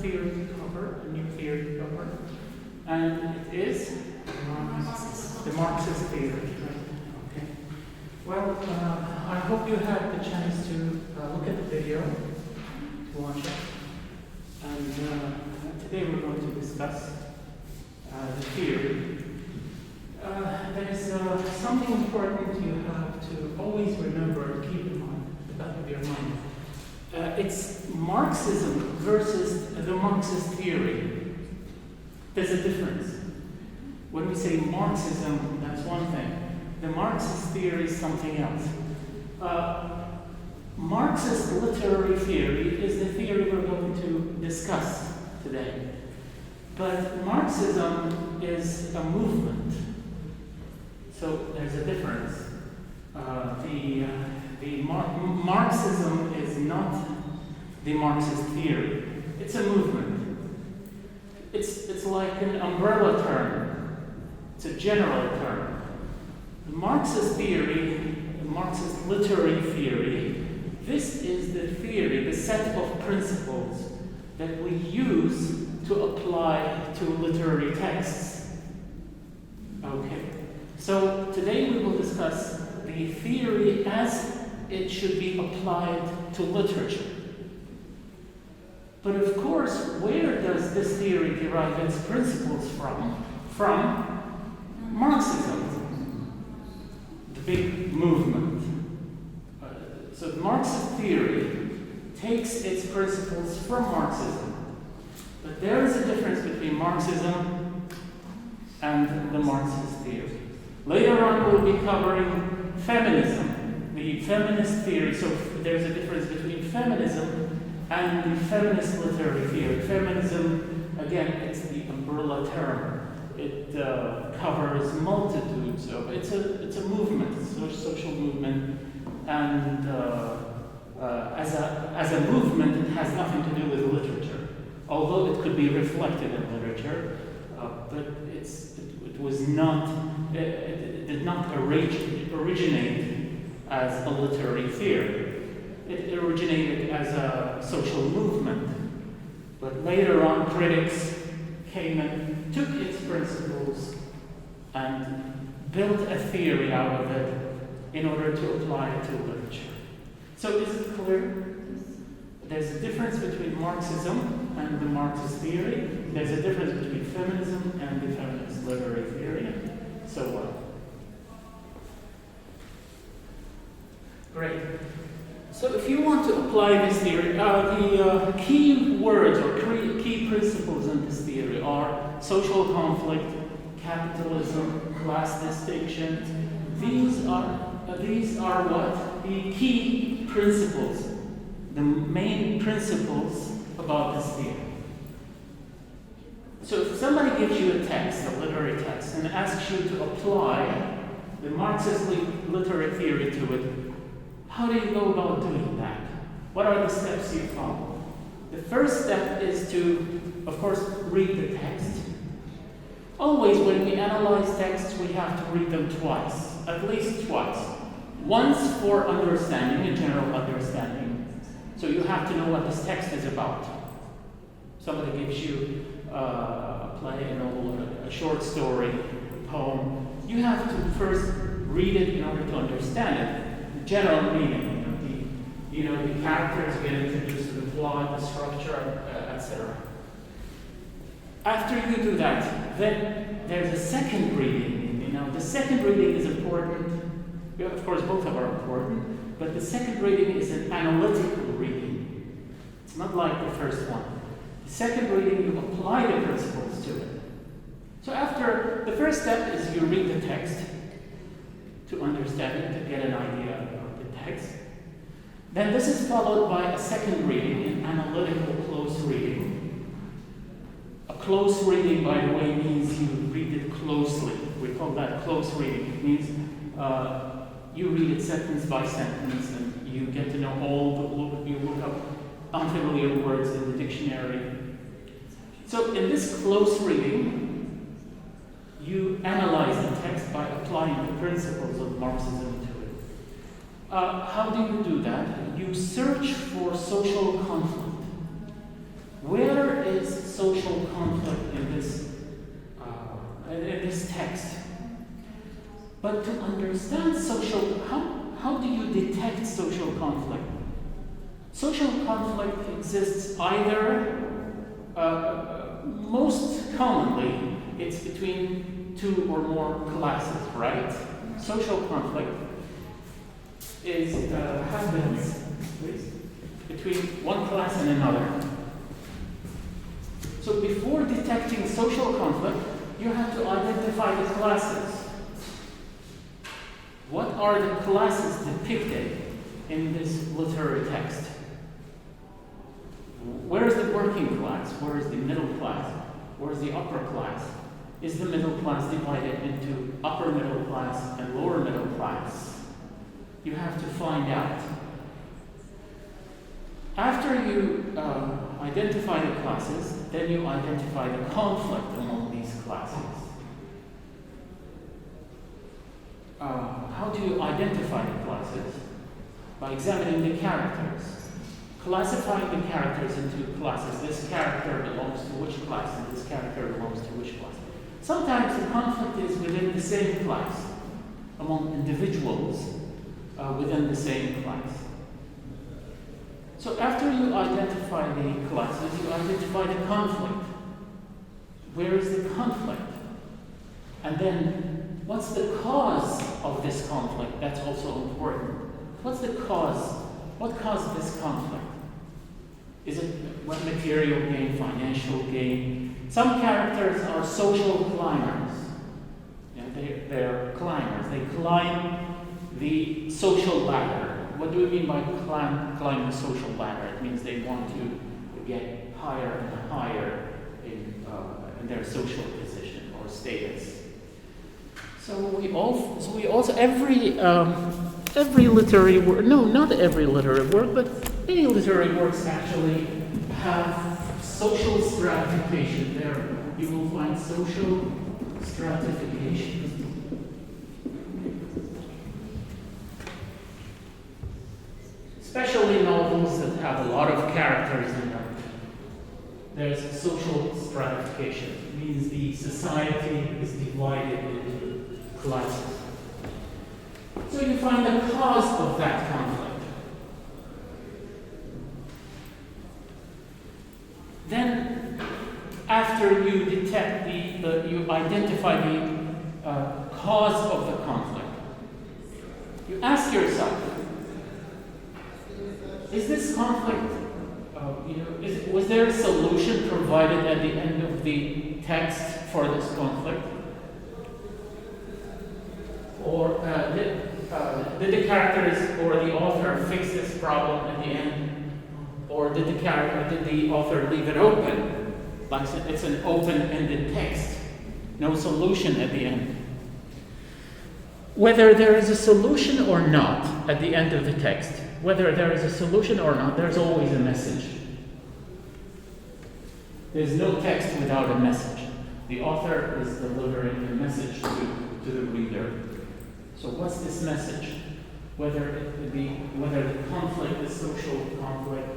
theory to cover, a new theory to cover, and it is the Marxist theory. Okay. Well, I hope you had the chance to look at the video, to watch it, and today we're going to discuss the theory. There's something important you have to always remember and keep in mind, at the back of your mind. It's Marxism versus the Marxist theory. There's a difference. When we say Marxism, that's one thing. The Marxist theory is something else. Marxist literary theory is the theory we're going to discuss today. But Marxism is a movement. So there's a difference. Marxism is not the Marxist theory. It's a movement. It's like an umbrella term. It's a general term. The Marxist theory, the Marxist literary theory, this is the theory, the set of principles that we use to apply to literary texts. Okay. So today we will discuss the theory as it should be applied to literature. But of course, where does this theory derive its principles from? From Marxism, the big movement. So the Marxist theory takes its principles from Marxism. But there is a difference between Marxism and the Marxist theory. Later on, we'll be covering feminism, the feminist theory. So there's a difference between feminism and the feminist literary theory. Feminism, again, it's the umbrella term. It covers multitudes of. It's a movement. It's a social movement, and as a movement, it has nothing to do with literature. Although it could be reflected in literature, but it was not. It did not originate as a literary theory. It originated as a social movement. But later on, critics came and took its principles and built a theory out of it in order to apply it to literature. So is it clear? There's a difference between Marxism and the Marxist theory. There's a difference between feminism and the feminist literary theory. So what? Great. So if you want to apply this theory, the key words or key principles in this theory are social conflict, capitalism, class distinction. These are what? The key principles, the main principles about this theory. So if somebody gives you a text, a literary text, and asks you to apply the Marxist literary theory to it, how do you go about doing that? What are the steps you follow? The first step is to, of course, read the text. Always when we analyze texts, we have to read them twice, at least twice. Once for understanding, a general understanding. So you have to know what this text is about. Somebody gives you a play, a novel, a short story, a poem. You have to first read it in order to understand it. The general meaning, the characters get introduced to the plot, the structure, etc. After you do that, then there's a second reading. The second reading is important. Of course, both of them are important, but the second reading is an analytical reading. It's not like the first one. The second reading, you apply the principles to it. So after, the first step is you read the text to understand it, to get an idea of the text. Then this is followed by a second reading, an analytical close reading. A close reading, by the way, means you read it closely. We call that close reading. It means you read it sentence by sentence and you get to know you look up unfamiliar words in the dictionary. So in this close reading, you analyze the text by applying the principles of Marxism to it. How do you do that? You search for social conflict. Where is social conflict in this text. But to understand how do you detect social conflict? Social conflict exists either, most commonly, it's between two or more classes, right? Social conflict happens between one class and another. So before detecting social conflict, you have to identify the classes. What are the classes depicted in this literary text? Where is the working class? Where is the middle class? Where is the upper class? Is the middle class divided into upper middle class and lower middle class? You have to find out. After you identify the classes, then you identify the conflict among these classes. How do you identify the classes? By examining the characters. Classifying the characters into classes. This character belongs to which class, and this character belongs to which class. Sometimes the conflict is within the same class, among individuals within the same class. So after you identify the classes, you identify the conflict. Where is the conflict? And then, what's the cause of this conflict? That's also important. What's the cause? What caused this conflict? Is it material gain, financial gain? Some characters are social climbers. They're climbers. They climb the social ladder. What do we mean by climb the social ladder? It means they want to get higher and higher in their social position or status. So every literary work, no, not every literary work, but many literary works actually have social stratification. There you will find social stratification. Especially novels that have a lot of characters in them. There's social stratification. It means the society is divided into classes. So you find the cause of that conflict. Then, after you detect you identify the cause of the conflict, you ask yourself, is this conflict, was there a solution provided at the end of the text for this conflict? Or did the characters or the author fix this problem at the end? Or did the author leave it open? Like it's an open-ended text. No solution at the end. Whether there is a solution or not at the end of the text, whether there is a solution or not, there's always a message. There's no text without a message. The author is delivering a message to the reader. So what's this message? Whether the conflict, the social conflict,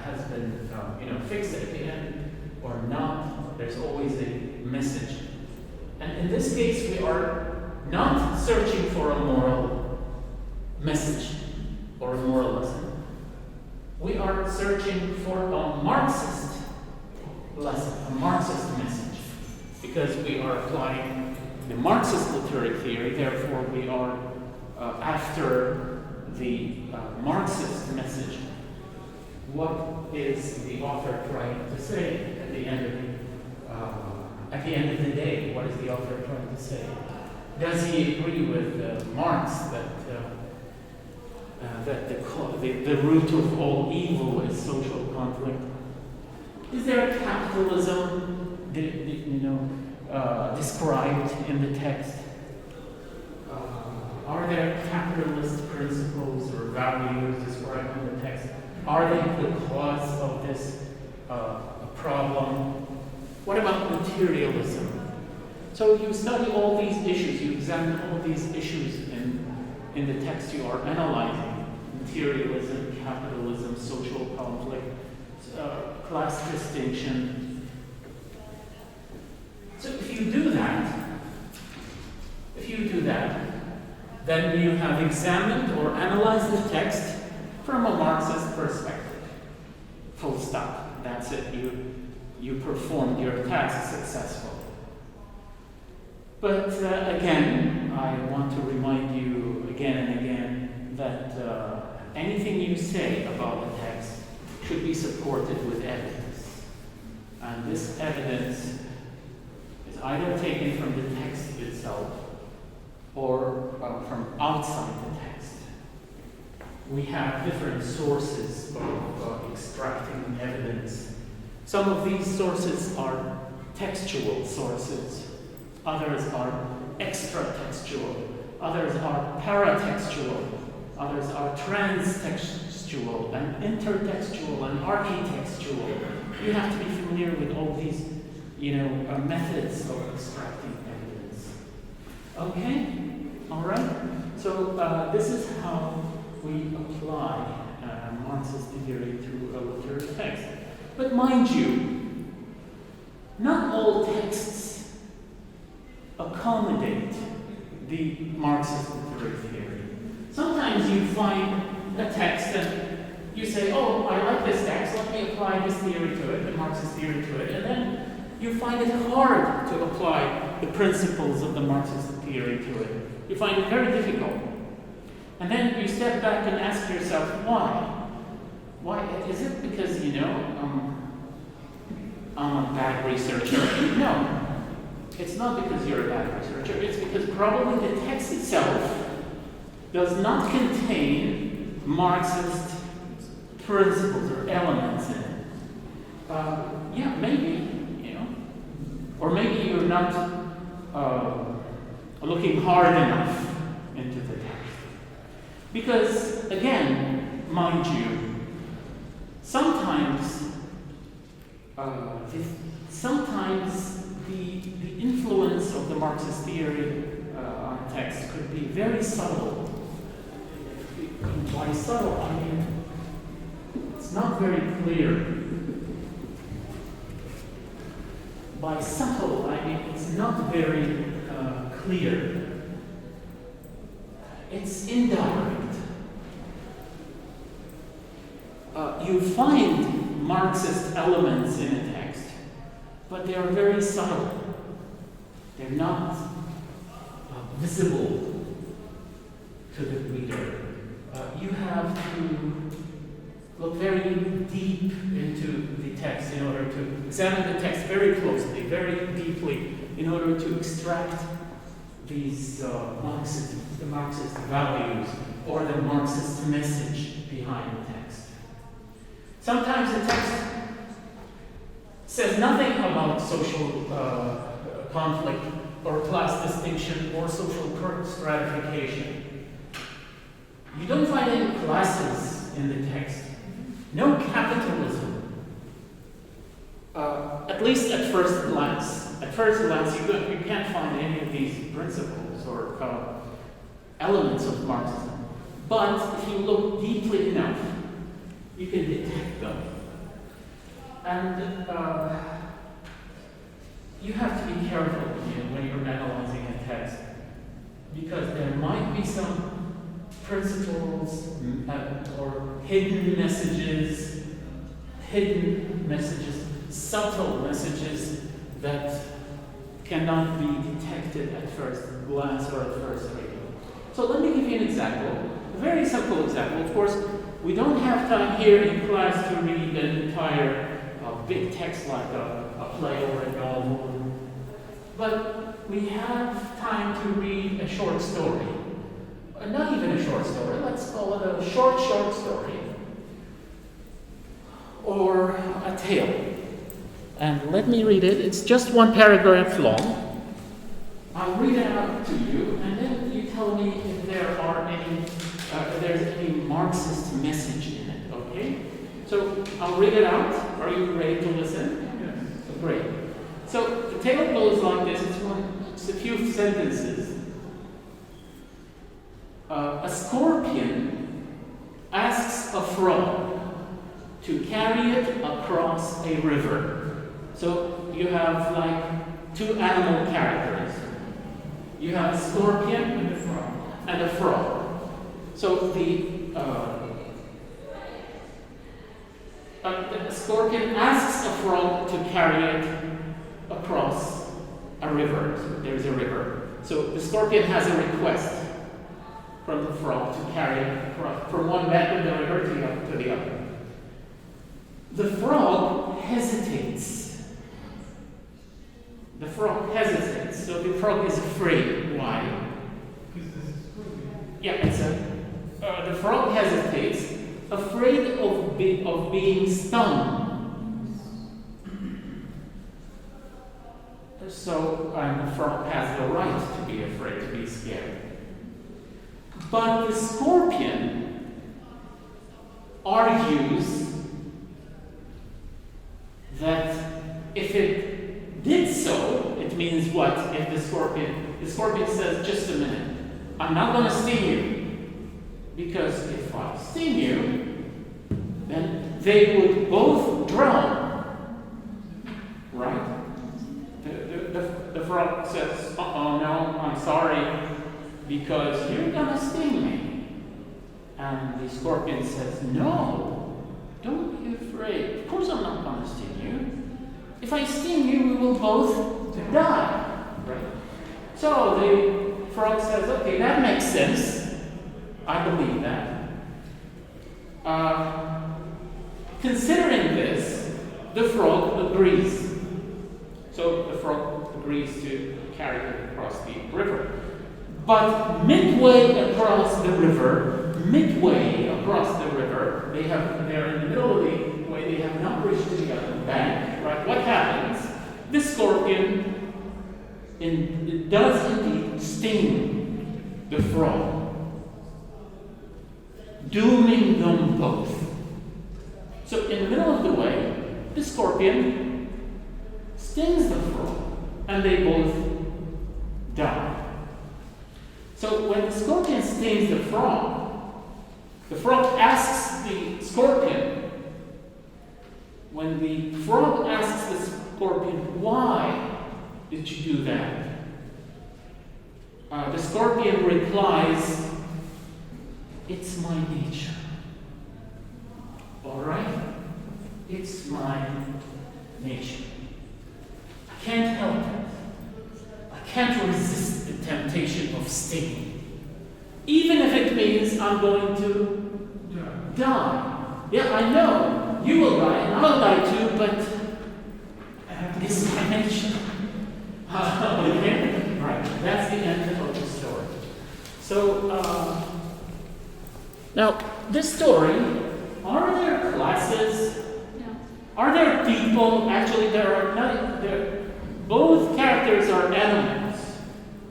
has been fixed at the end or not, there's always a message. And in this case, we are not searching for a moral message or a moral lesson. We are searching for a Marxist lesson, a Marxist message, because we are applying the Marxist literary theory. Therefore, we are after the Marxist message. What is the author trying to say at the end of the day? What is the author trying to say? Does he agree with Marx that the root of all evil is social conflict? Is there capitalism, described in the text? Are there capitalist principles or values described in the text? Are they the cause of this problem? What about materialism? So you study all these issues, you examine all these issues in the text you are analyzing. Materialism, capitalism, social conflict. class distinction. So if you do that, then you have examined or analyzed the text from a Marxist perspective. Full stop. That's it. You performed your task successfully. But again, I want to remind you again and again that anything you say about the text should be supported with evidence. And this evidence is either taken from the text itself or from outside the text. We have different sources of extracting evidence. Some of these sources are textual sources, others are extra-textual, others are paratextual, others are transtextual and intertextual and architextual. You have to be familiar with all these, methods of extracting evidence. Okay? All right? So this is how we apply Marxist theory to a literary text. But mind you, not all texts accommodate the Marxist literary theory. Sometimes you find a text and you say, oh, I like this text, let me apply this theory to it, the Marxist theory to it, and then you find it hard to apply the principles of the Marxist theory to it. You find it very difficult. And then you step back and ask yourself, why? Why? Is it because, I'm a bad researcher? No. It's not because you're a bad researcher. It's because probably the text itself does not contain Marxist principles or elements in it. Maybe, or maybe you're not looking hard enough into the text. Because, again, mind you, sometimes the influence of the Marxist theory on text could be very subtle. By subtle, I mean it's not very clear. By subtle, I mean it's not very clear. It's indirect. You find Marxist elements in a text, but they are very subtle. They're not visible to the reader. You have to look very deep into the text in order to examine the text very closely, very deeply, in order to extract these Marxist values or the Marxist message behind the text. Sometimes the text says nothing about social conflict or class distinction or social stratification. You don't find any classes in the text. No capitalism. At least at first glance. At first glance, you can't find any of these principles or elements of Marxism. But if you look deeply enough, you can detect them. And you have to be careful when you're analyzing a text, because there might be some principles or hidden messages, subtle messages that cannot be detected at first glance or at first reading. So let me give you an example, a very simple example. Of course, we don't have time here in class to read an entire big text like a play or a novel, but we have time to read a short story. Not even a short story, let's call it a short story, or a tale. And let me read it. It's just one paragraph long. I'll read it out to you, and then you tell me if there's any Marxist message in it, okay? So I'll read it out. Are you ready to listen? Yes. Great. So the tale goes like this. It's a few sentences. A scorpion asks a frog to carry it across a river. So you have like two animal characters. You have a scorpion and a frog. So the scorpion asks a frog to carry it across a river. So there's a river. So the scorpion has a request from the frog to carry it across from one bend of the river to the other. The frog hesitates. The frog hesitates. So the frog is afraid. Why? Yeah, the frog hesitates, afraid of being stung. So the frog has the right to be afraid, to be scared. But the scorpion argues that if it did so, it means what? If the scorpion says, just a minute, I'm not going to sting you, because if I sting you, then they would both drown, right? The frog says, oh no, I'm sorry, because you're going to sting me. And the scorpion says, no, don't be afraid. Of course I'm not going to sting you. If I sting you, we will both die. Right? So the frog says, okay, that makes sense. I believe that. Considering this, the frog agrees. So the frog agrees to carry it across the river. But midway across the river, they're in the middle of the way, they have not reached to the other bank, right? What happens? The scorpion does indeed sting the frog, dooming them both. So in the middle of the way, the scorpion stings the frog, and they both die. So when the scorpion stings the frog asks the scorpion, when the frog asks the scorpion, why did you do that? The scorpion replies, it's my nature. All right? It's my nature. I can't help it. I can't resist the temptation of stinging. Even if it means I'm going to die. Yeah, I know. You will die, and I'll die too, but it's my nature. Okay? Right. That's the end of the story. So, now, this story, are there classes? No. Are there people? Actually, there are none. Both characters are animals.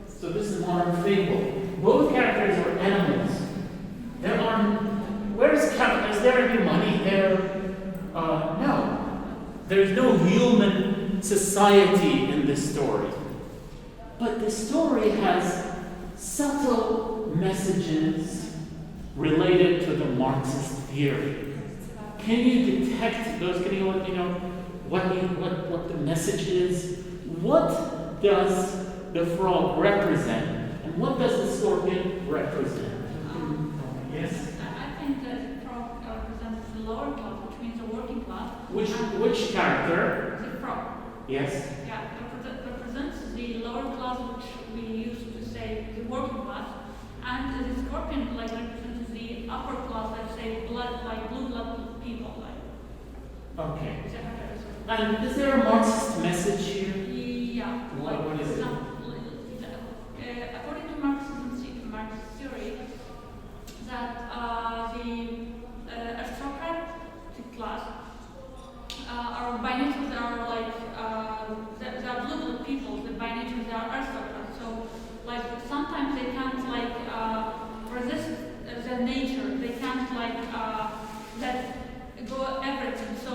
So this is modern fable. Both characters are animals. There are. Where is capital? Is there any money there? No. There's no human society in this story. But the story has subtle messages related to the Marxist theory. Can you detect those? Can you let me know what the message is? What does the frog represent? And what does the scorpion represent? Yes? I think that the frog represents the lower class, which means the working class. Which character? The frog. Yes? Yeah, it represents the lower class, which we used to say the working class. And the scorpion represents the upper class, let's say blue blood people. Okay. And is there a Marxist message here? Yeah. What is it? According to Marxist theory, that the aristocratic class are by nature they are blue people. That by nature they are aristocrats. So sometimes they can't resist their nature. They can't let go everything. So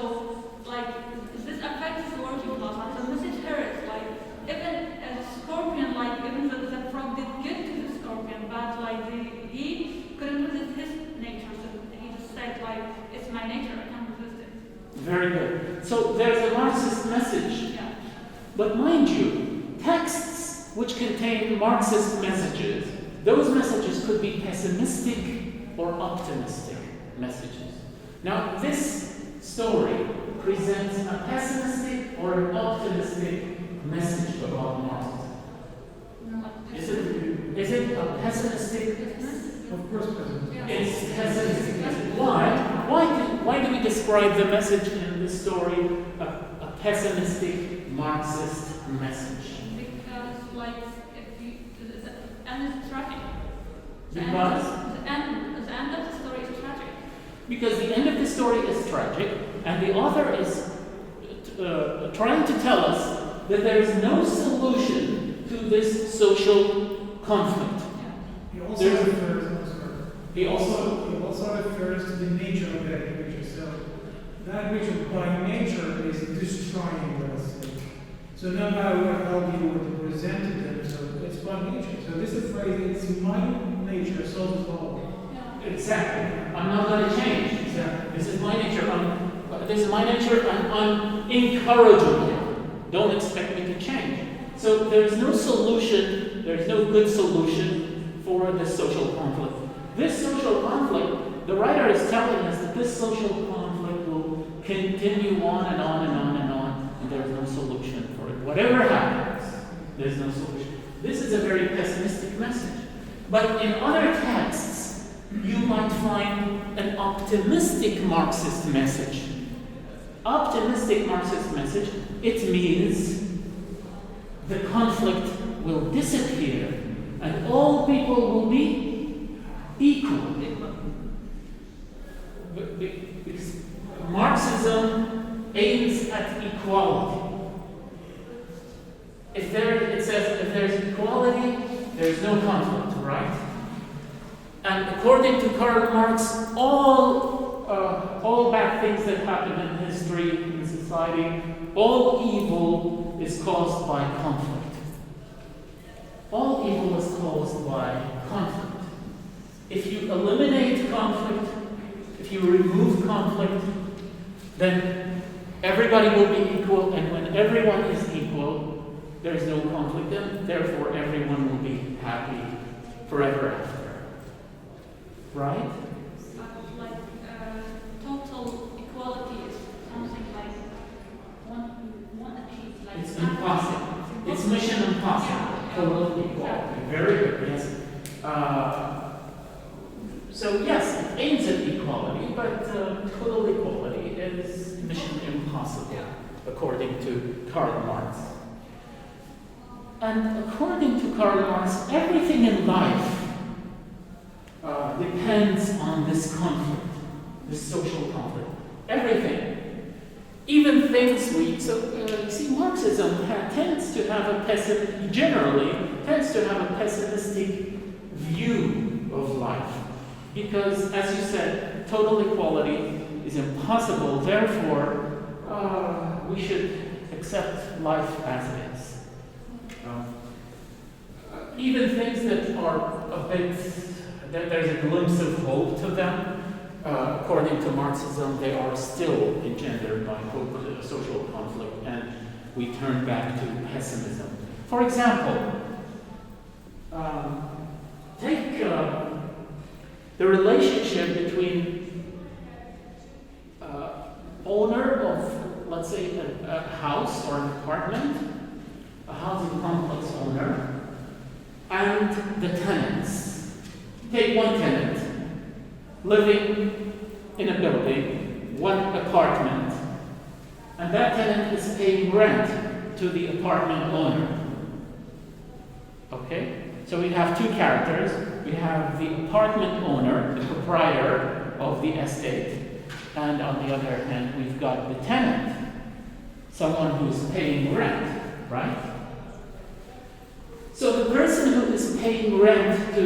this affects the working class. And the message here is even a scorpion, even the frog did good to the scorpion, but he couldn't resist his nature. So he just said it's my nature, I can't resist it. Very good. So there's a Marxist message. Yeah. But mind you, texts which contain Marxist messages, those messages could be pessimistic or optimistic messages. Now, this story presents a pessimistic or an optimistic message about Marxism. Is it a pessimistic? Of course, President. Yeah. It's pessimistic message. Why do we describe the message in this story a pessimistic Marxist message? Because, like, if you, the end is tragic. Because? The end of the story is tragic. Because the end of the story is tragic, and the author is trying to tell us that there is no solution to this social conflict. He also He also refers to the nature of that creature. So that creature by nature is destroying, let us say. So no matter how you would present it, them, so it's by nature. So this is a phrase, it's my nature, solves it all. exactly. I'm not going to change. Exactly. This is my nature. And I'm incorrigible. Don't expect me to change. So there's no solution. There's no good solution for this social conflict. This social conflict, the writer is telling us that this social conflict will continue on and on and on and on, and there's no solution for it. Whatever happens, there's no solution. This is a very pessimistic message. But in other texts, you might find an optimistic Marxist message. Optimistic Marxist message, it means the conflict will disappear and all people will be equal. Because Marxism aims at equality. It says if there's equality, there's no conflict, right? And according to Karl Marx, all bad things that happen in history, in society, all evil is caused by conflict. All evil is caused by conflict. If you eliminate conflict, if you remove conflict, then everybody will be equal, and when everyone is equal, there's no conflict, and therefore everyone will be happy forever after. Right? Total equality is something like one achieved. Like It's impossible. It's mission impossible. Total equality. Very good, yes. So yes, it aims at equality, but total equality is mission impossible, according to Karl Marx. And according to Karl Marx, everything in life depends on this conflict, this social conflict. Everything. Even things you see, Marxism tends to have a pessimistic view of life. Because, as you said, total equality is impossible. Therefore, we should accept life as it is. Even things that are a bit, there's a glimpse of hope to them, according to Marxism, they are still engendered by social conflict, and we turn back to pessimism. For example, take the relationship between owner of, let's say, a house or an apartment, a housing complex owner, and the tenants. Take one tenant living in a building, one apartment, and that tenant is paying rent to the apartment owner. Okay? So we have two characters. We have the apartment owner, the proprietor of the estate, and on the other hand, we've got the tenant, someone who's paying rent, right? So the person who is paying rent to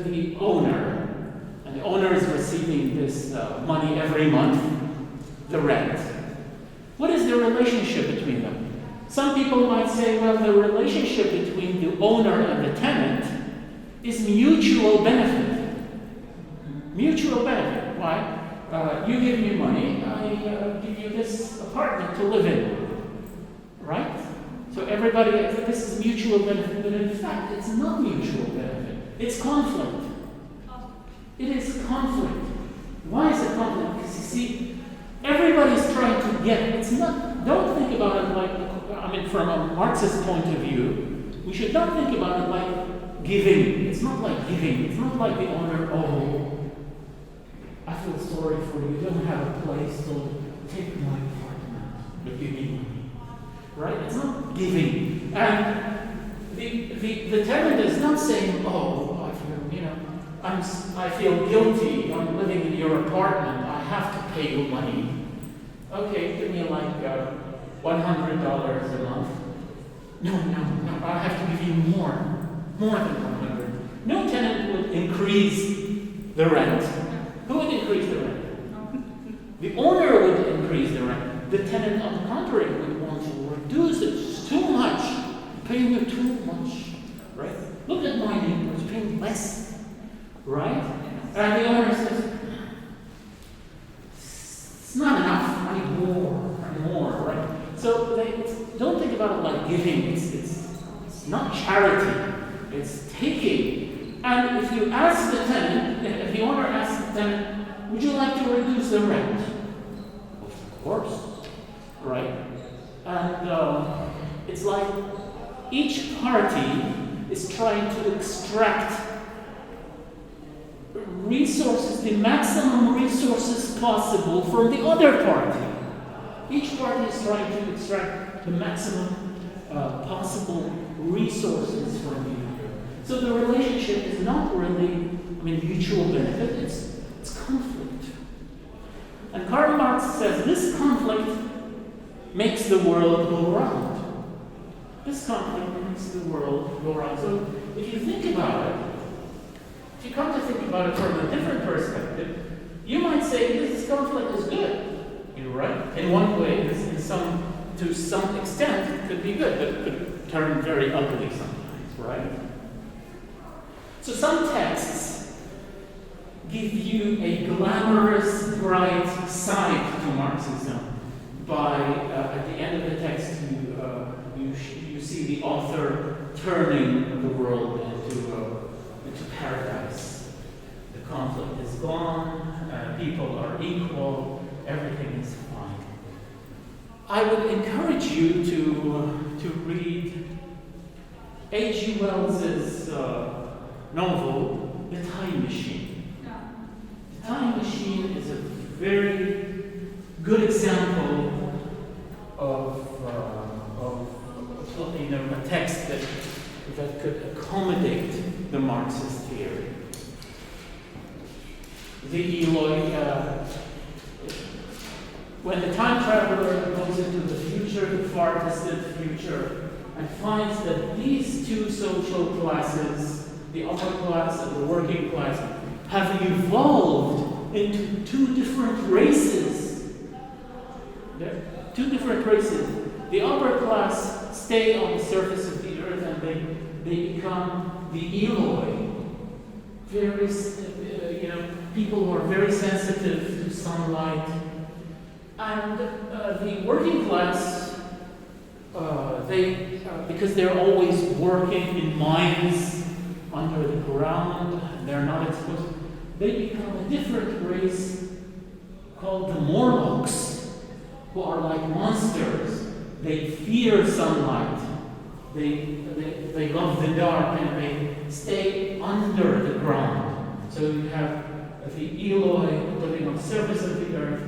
the owner, and the owner is receiving this money every month, the rent. What is the relationship between them? Some people might say, well, the relationship between the owner and the tenant is mutual benefit. Mutual benefit. Why? You give me money, I give you this apartment to live in. Right? So everybody, this is mutual benefit, but in fact, it's not mutual benefit. It's conflict. It is conflict. Why is it conflict? Because you see, everybody's trying to get, it's not, don't think about it like, from a Marxist point of view, we should not think about it like giving. It's not like giving. It's not like the owner, oh, I feel sorry for you. You don't have a place, so take my apartment, but give me money. Right? It's not giving. And the tenant is not saying, oh, I feel guilty. I'm living in your apartment. I have to pay you money. Okay, give me like $100 a month. No, I have to give you more than 100. No tenant would increase the rent. Who would increase the rent? The owner would increase the rent. The tenant, on the contrary, would want to reduce it. It's too much. I'm paying you too much. Right? Look at my neighbors paying less. Right? And the owner says, it's not enough. I need more. Right? So don't think about it like giving. It's not charity. It's taking. And if you ask the tenant, if the owner asks the tenant, would you like to reduce the rent? Of course. Right? And it's like each party is trying to extract resources, the maximum resources possible from the other party. Each party is trying to extract the maximum possible resources from the other. So the relationship is not really, mutual benefit, it's conflict. And Karl Marx says this conflict makes the world go round. This conflict makes the world go round. So if you think about it, if you come to think about it from a different perspective, you might say this conflict is good. You're right. In one way, to some extent, it could be good, but it could turn very ugly sometimes, right? So some texts give you a glamorous, bright side to Marxism. At the end of the text, you see the author turning the world into paradise. The conflict is gone, people are equal, everything is fine. I would encourage you to read H.G. Wells's novel, The Time Machine. The Time Machine is a very good example of a text that could accommodate the Marxist theory. The Eloy, when the time traveler goes into the future, the far distant future, and finds that these two social classes, the upper class and the working class, have evolved into two different races. Two different races. The upper class stay on the surface of the earth and they become the Eloi. Very, people who are very sensitive to sunlight. And the working class, because they're always working in mines under the ground, they're not exposed, they become a different race called the Morlocks, who are like monsters. They fear sunlight. They love the dark and they stay under the ground. So you have the Eloi living on the surface of the earth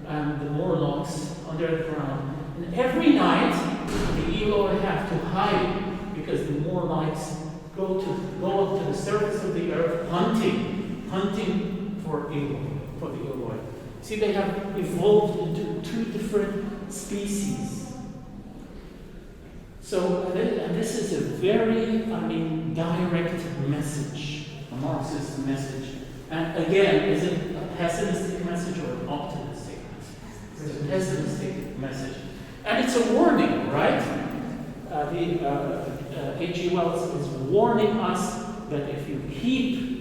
and the Morlocks under the ground. And every night the Eloi have to hide because the Morlocks go up to the surface of the earth hunting for the Eloi. See, they have evolved into two different species. So, and this is a very, direct message, a Marxist message. And again, is it a pessimistic message or an optimistic message? It's a pessimistic message. And it's a warning, right? H.G. Wells is warning us that if you keep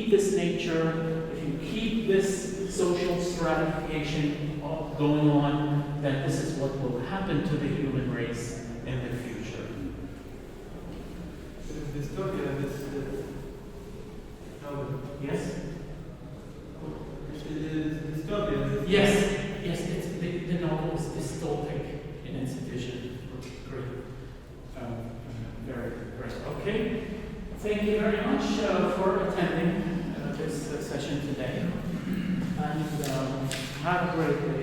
this nature, if you keep this social stratification going on, then this is what will happen to the human race in the future. Dystopia is Yes? dystopia. Yes, yes, the novel is dystopic in its vision. Great. Very great. Okay. Thank you very much for attending this session today. And have a great day.